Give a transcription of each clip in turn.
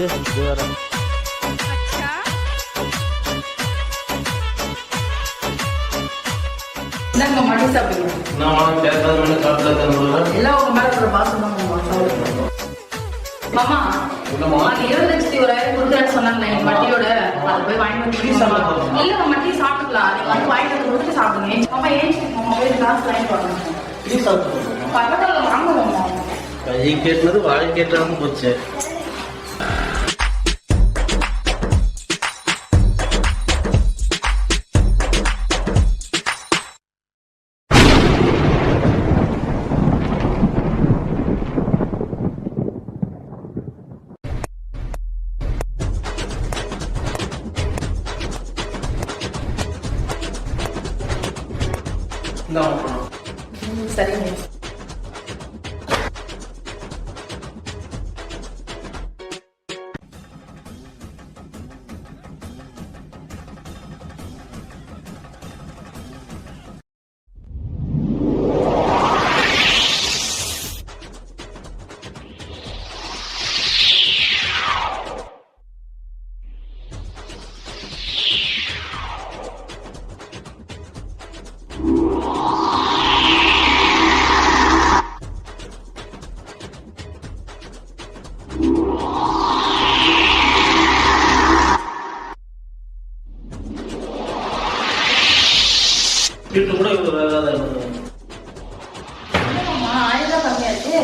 இது வேற. இந்தாங்க மணி சாப்பிடுங்க. நான் உனக்கு கேட்காத மணி சாப்பிடல தரணும். எல்லாம் உங்க மேல இருக்கிற பாசம் தான் மாமா சாப்பிடுங்க. மாமா அது 20,1000 கொடுக்குறேன்னு சொன்னாங்க என் மட்டியோட. அதை போய் வாங்கிட்டு வந்து சொல்லலாம். இல்ல நம்ம மட்டி சாப்பிட்டுக்கலாம். நீங்க வந்து வாங்கிட்டு வந்து கொடுத்துட்டு சாப்பிடுங்க. மாமா ஏன் மாமா போய் கிளாஸ் வாங்கிட்டு வாங்க. இது சாப்பிடுவோம். பக்கத்துல வாங்க மாமா. கை கேட்டது வாழை கேட்டாலும் போச்சு. சரிங்க. வீட்டு கூட இவ்வளவு வேகாத இருந்தது. ஆயிரம் கம்மியாச்சு.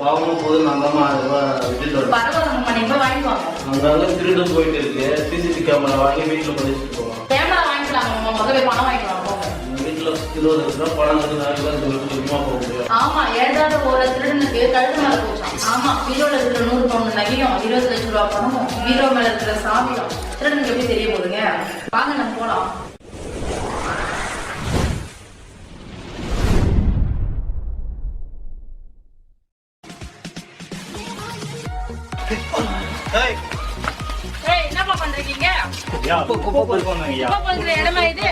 பாவமும் போது நாங்கம்மா வீட்டுல பரவாயில்ல நீங்க போய் வாங்கிட்டு வாங்க. அங்க திருடு போயிட்டு இருக்கு. சிசிடிவி கேமரா வாங்கி வீட்டுல பதிச்சுட்டு போவோம். கேமரா வாங்கிக்கலாம் மாமா. முதல்ல பணம் வாங்கிக்கலாம். வீட்டுல 20 ரூபா பணம் இருக்கு. சும்மா போக முடியும். ஆமா ஏதாவது ஒரு திருடனுக்கு கழுத்து மேல போச்சான். ஆமா பீரோல இருக்கிற 100 பவுன் நகையும் 20 லட்சம் ரூபாய் பணமும் பீரோ மேல இருக்கிற சாவியும் திருடனுக்கு எப்படி தெரிய போகுதுங்க? வாங்க நம்ம போலாம். என்னப்பா பண்றீங்க? குப்பை பொறுக்கணும். குப்பை பொறுக்கிற இடமா இது?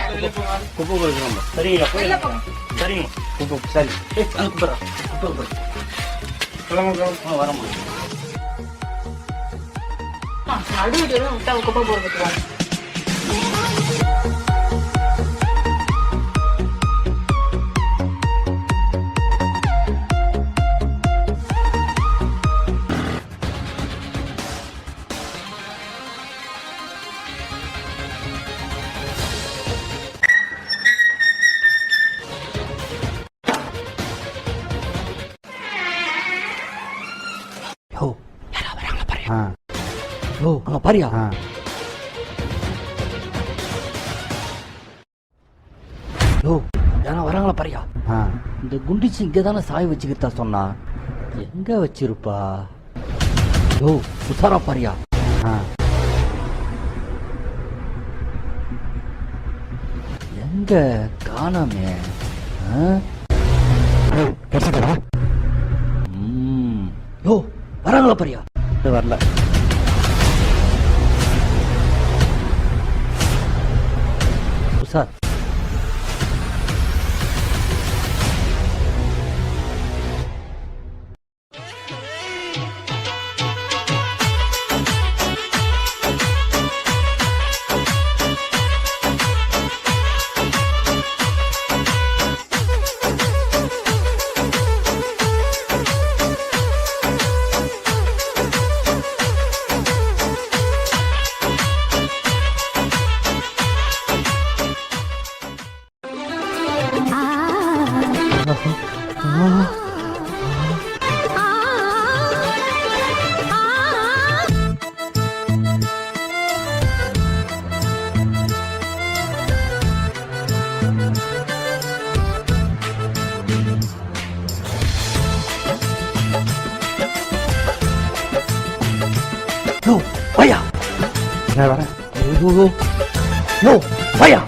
குப்பை பொறுக்கணும். சரிங்களா? சரிங்க. குப்பை சரி. கூப்பிடுறேன். வரமா நடு வீட்டு விட்டா குப்பை பொறுக்கிட்டுவாங்க. அங்க பாரியா? யாரா வராங்களா பாரியா? இந்த குண்டிச்சு இங்கதானே சாய் வச்சுக்கிட்டா சொன்னா, எங்க வச்சிருப்பா? உசாரா பாரியா? எங்க காணாமே? வராங்களா பாரியா? வரல. சார் பையா வரேன். பையா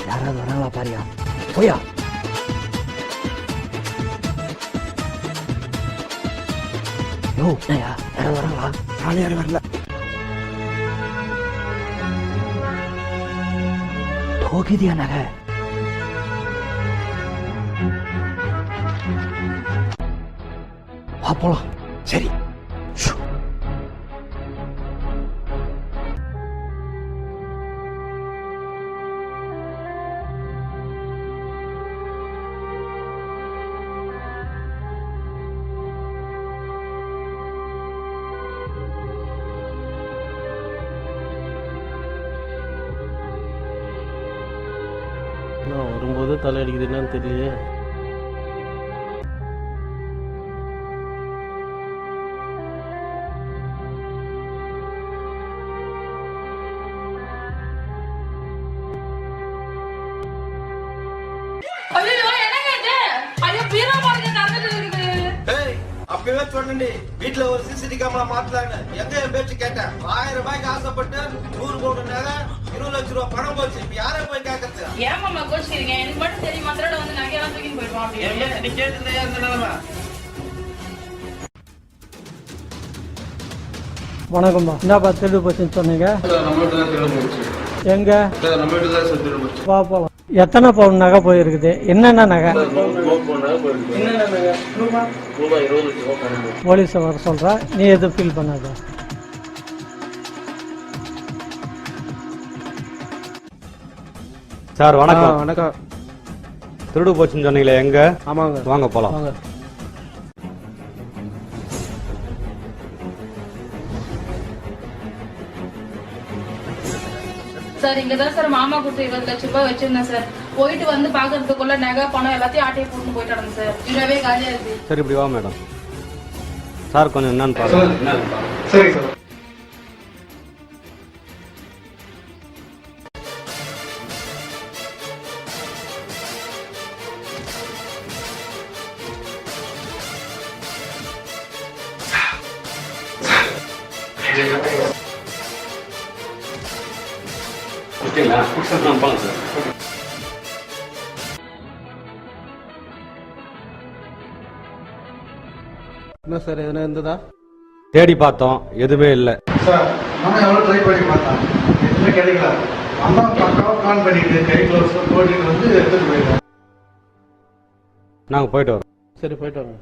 யாராவது வராங்களா பாரியா? போயா யாராவது வராங்களா? நாளை யாரும் வரல. ಹೋಗಿದ್ಯಾ ನಗೆ? வா போலாம். சரி. ஷூ. நான் வரும்போது தலை அடிக்குது என்னன்னு தெரியலையே. ஐயோ என்னங்க இது? ஐயோ பீரோ பாருங்க நடந்துட்டு இருக்குது. ஏய், அப்பவே சொன்னேன்டி, வீட்ல ஒரு சிசிடி கேமரா மாத்தலான்னு. எங்க என் பேச்சு கேட்டேன்? 1000 ரூபாய்க்கு ஆசைப்பட்டு 100 பவுன் நகை, 20 லட்சம் ரூபாய் பணம் போச்சு. இப்ப யாரை போய் கேட்கறது? ஏன் மாமா கோச்சிக்கிறீங்க? எனக்கு மட்டும் தெரியுமா திருட வந்து நகையெல்லாம் தூக்கிட்டு போயிடுவான் அப்படின்னு. நீ கேட்டுலையா இந்த நிலைமை? வணக்கம்மா. என்னப்பா திருடு போச்சுன்னு சொன்னீங்க? நம்ம வீட்டு தான் திருட போச்சு. எங்க? நம்ம வீட்டு தான் சார் திருட போச்சு. வா போலாம். எத்தனை பவுன் நகை போயிருக்குது? என்னென்ன நகை? என்னென்ன நகை? ரூபாய் 20 லட்சம் ரூபாய் பணம் போச்சு. போலீஸை வர சொல்றா, நீ எதுவும் ஃபீல் பண்ணாத. சார் வணக்கம். வணக்கம். திருடு போச்சுன்னு சொன்னீங்களே, எங்க? ஆமாங்க. வாங்க போலாம். வாங்க. சார் இங்கதான் சார் மாமா கொடுத்து 20 லட்சம் ரூபாய் வச்சிருந்தேன் சார். போயிட்டு வந்து பாக்குறதுக்குள்ள நகை பணம் எல்லாத்தையும் ஆட்டையை போட்டு போயிட்டாங்க சார். இதுவே காலியா இருக்கு. சரி இப்படி வா மேடம். சார் கொஞ்சம் என்னன்னு பாருங்க. சரி சார். ஓகேங்களா? போலாம் சார். என்ன சார் எதுனா இருந்ததா? தேடி பார்த்தோம், எதுவுமே இல்லை. சார் நானும் எவ்வளோ ட்ரை பண்ணி பார்த்தேன், எதுவுமே கிடைக்கல. அம்மா பக்காவாக பிளான் பண்ணிட்டு கை க்ளவுஸ் போட்டுட்டு வந்து எடுத்துட்டு போயிடுவேன். நாங்கள் போயிட்டு வரோம். சரி போயிட்டு வாங்க.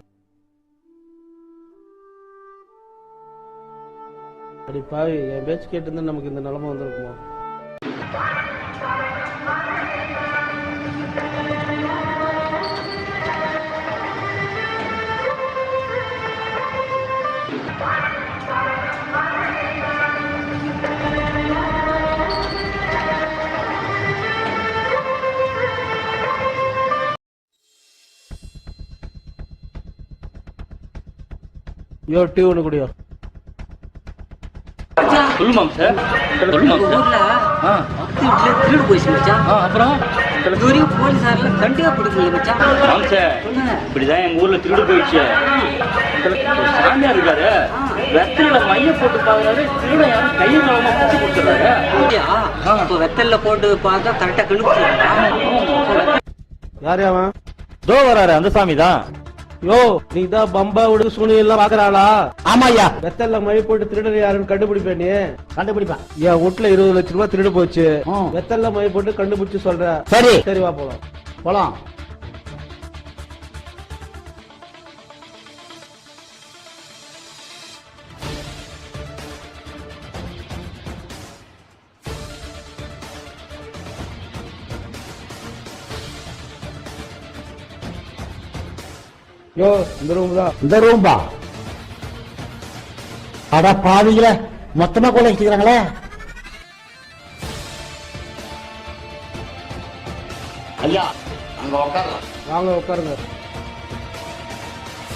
அடி பாவி, என் பேச்சு கேட்டு நமக்கு இந்த நிலைமை வந்திருக்குமா? யோ டீ ஒன்று குடியோ. சொல்லுமாம் சார். சொல்லுமாம் சார். திருடு போயிடுச்சு மச்சான். அப்புறம் இதுவரையும் போலீஸாரில் கண்டிப்பா பிடிக்கல மச்சான். ஆமாம் சார். இப்படிதான் எங்க ஊர்ல திருடு போயிடுச்சு. ஒரு சாமியார் இருக்காரு, வெத்தல மைய போட்டு பாக்குறாரு, திருட யாரும் கையை நலமா பிடிச்சி கொடுத்துறாரு. இப்போ வெத்தல்ல போட்டு பார்த்தா கரெக்டா கண்டுபிடிச்சிருக்கான். யார் அவன்? தோ வராரு, அந்த சாமி தான். யோ நீ தான் பம்பா விடு சூனி எல்லாம் பாக்குறாளா? ஆமா ஐயா. வெத்தல்ல மை போட்டு திருடர் யாருன்னு கண்டுபிடிப்பேன் நீ? கண்டுபிடிப்பேன். என் வீட்டுல 20 லட்சம் ரூபாய் திருடு போச்சு. வெத்தல்ல மை போட்டு கண்டுபிடிச்சு சொல்ற. சரி சரி வா போலாம். போலாம். யோ இந்த ரூம் தான். இந்த ரூம்பா? அட பாவிங்களே, மொத்தமா கொலை வச்சுக்கிறாங்களே. ஐயா அங்க உட்காரலாம். வாங்க உட்காருங்க.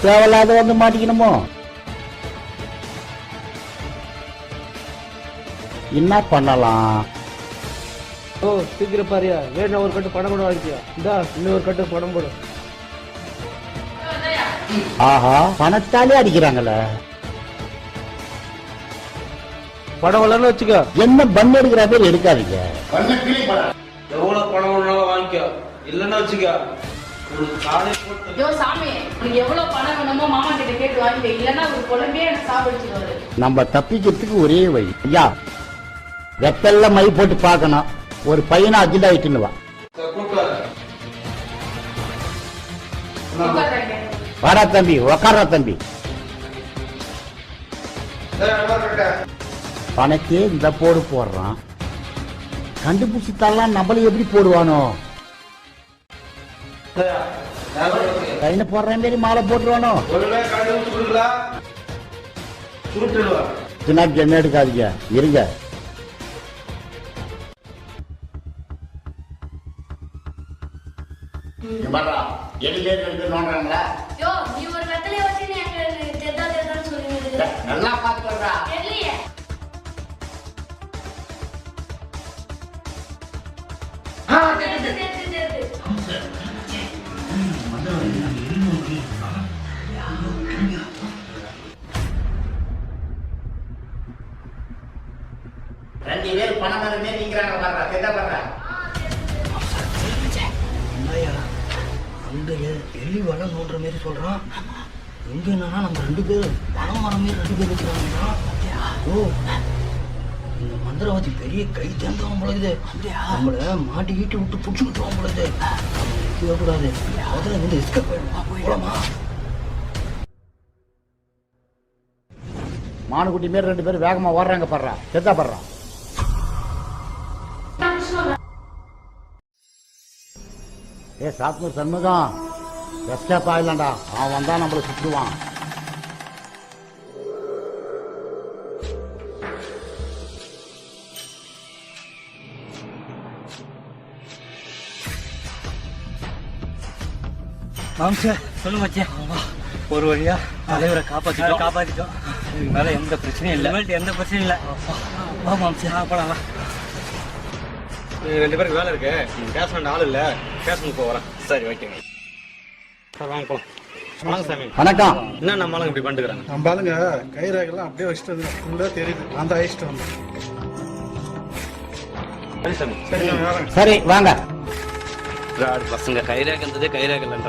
தேவையில்லாத வந்து மாட்டிக்கணுமோ? என்ன பண்ணலாம்? ஓ சீக்கிரம் பாரியா, வேணும் ஒரு கட்டு பணம் கூட வாங்கிக்கியா. இந்தா இன்னொரு கட்டு பணம் போடு. ஆஹா, பணத்தாலே அடிக்கிறாங்களே. பணம் வரலன்னு வச்சுக்க. என்ன பண்ண எடுக்கிற பேர் எடுக்காதீங்க. எவ்வளவு பணம் வேணாலும் வாங்கிக்கோ, இல்லைன்னா வச்சுக்க. ஒரு காலை போட்டு யோ சாமி, உனக்கு எவ்வளவு பணம் வேணுமோ மாமா கிட்ட கேட்டு வாங்கிக்க. இல்லன்னா ஒரு குழம்பே எனக்கு சாப்பிடுச்சுருவாரு. நம்ம தப்பிக்கிறதுக்கு ஒரே வழி. ஐயா வெத்தல்ல மை போட்டு பார்க்கணும். ஒரு பையனை அர்ஜென்ட் ஆயிட்டுன்னு வா. கூப்பிட்டாரு. உட்கார்றாங்க. வாடா தம்பி, உக்காரா தம்பி. பணக்கு இந்த போடு போடுறான், கண்டுபிடிச்சி தரலாம், நம்மள எப்படி போடுவானோ? கையில போடுற மாதிரி மாலை போட்டுருவானோ? பின்னாடி என்ன எடுக்காதீங்க, இருங்க. யோ, நீ ஒரு வெத்தலைய வச்சு நீ எனக்கு தெதான்னு சொல்லுங்க. நல்லா பார்த்து சொல்றா. தெரியலையே. ரெண்டு பேர் பணம் வருமே நீங்கிறாங்க பாடுறா, தெதா பாடுறா. அந்த எலி வலை நோண்டுற மாதிரி சொல்றான். எங்க என்னன்னா நம்ம 2 பேரும் பணம் வர மாதிரி 2 பேர் இருக்கிறாங்கன்னா, ஓ இந்த மந்திரவாதி பெரிய கை தேர்ந்தவன் பொழுது நம்மள மாட்டி ஈட்டி விட்டு புடிச்சு விட்டுருவான் பொழுது கூடாது. முதல்ல வந்து எஸ்கேப் போயிடலாமா? மானுக்குட்டி மாரி 2 பேரும் வேகமா ஓடுறாங்க பாடுறா, தெதா பாடுறா. ஏ சாத்மூர் சண்முகம், எஸ்கேப் ஆகலாம்டா, அவன் வந்தா நம்மளை சுற்றுவான். சொல்லு மச்சான், ஒரு வழியா தலைவரை காப்பாத்திட்டோம். இதுக்கு மேல எந்த பிரச்சனையும் இல்லை. வா மாம்சா, போலாம். 2 பேருக்கு வேலை இருக்கு, கேஷ் பண்ண ஆள் இல்ல, கேஷ் பண்ண போறேன். சரி ஓகேங்க சார், வாங்க போலாம். வாங்க சாமி. வணக்கம். என்ன நம்ம ஆளுங்க இப்படி பண்ணிட்டுக்கிறாங்க? நம்ம ஆளுங்க கைராகெல்லாம் அப்படியே வச்சுட்டு வந்து ஃபுல்லா தெரியுது, நான் தான் அழிச்சிட்டு வந்தேன். சரி சாமி. சரி நான் வரேன். சரி வாங்க. பசங்க கைரேகை இருந்ததே கைரேகை இல்லைன்ற